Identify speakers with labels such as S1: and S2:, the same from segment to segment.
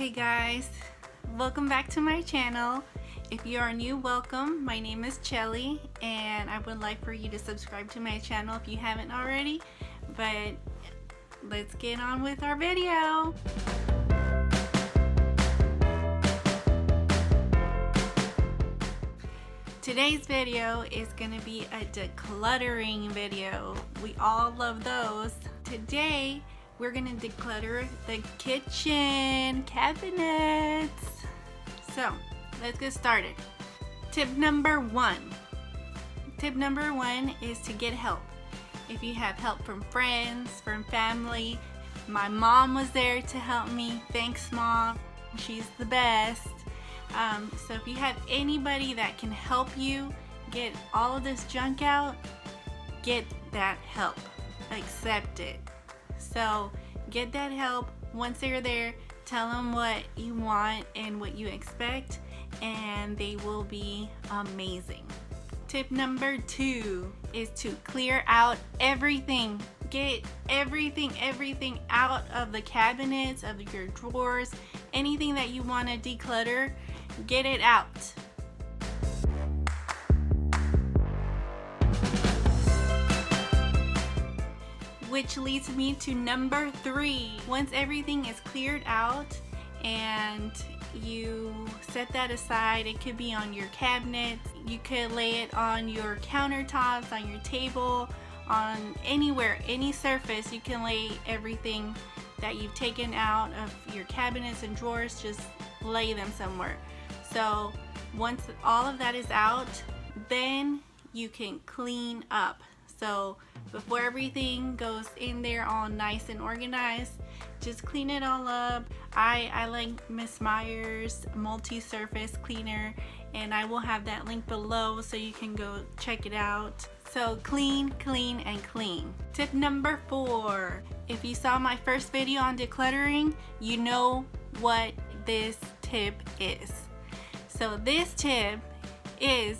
S1: Hey guys, welcome back to my channel. If you are new, welcome. My name is Chelly and I would like for you to subscribe to my channel if you haven't already. But let's get on with our video. Today's video is going to be a decluttering video. We all love those. Today we're going to declutter the kitchen cabinets. So let's get started. Tip number one. Tip number one is to get help. If you have help from friends, from family. My mom was there to help me. Thanks, Mom. She's the best. So if you have anybody that can help you get all of this junk out, get that help. Accept it. So get that help. Once they're there, tell them what you want and what you expect, and they will be amazing. Tip number two is to clear out everything. Get everything out of the cabinets, of your drawers, anything that you want to declutter. Get it out. Which leads me to number three. Once everything is cleared out and you set that aside, it could be on your cabinets, you could lay it on your countertops, on your table, on anywhere, any surface. You can lay everything that you've taken out of your cabinets and drawers, just lay them somewhere. So once all of that is out, then you can clean up. So before everything goes in there all nice and organized, just clean it all up. I like Miss Meyer's multi-surface cleaner, and I will have that link below so you can go check it out. So clean, clean, and clean. Tip number four. If you saw my first video on decluttering, you know what this tip is. So this tip is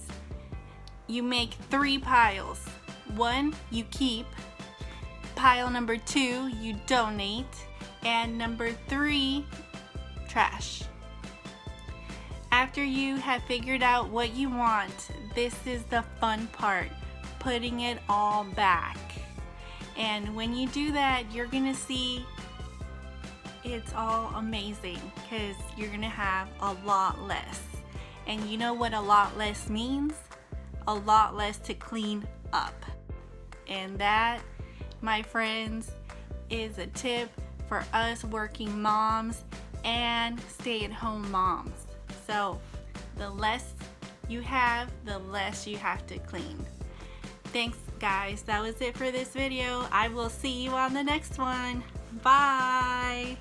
S1: you make 3 piles. 1 you keep, pile number 2 you donate, and number 3 trash. After you have figured out what you want, this is the fun part, putting it all back. And when you do that, you're gonna see it's all amazing, because you're gonna have a lot less. And you know what a lot less means? A lot less to clean up. And that, my friends, is a tip for us working moms and stay-at-home moms. So the less you have, the less you have to clean. Thanks guys, that was it for this video. I will see you on the next one. Bye.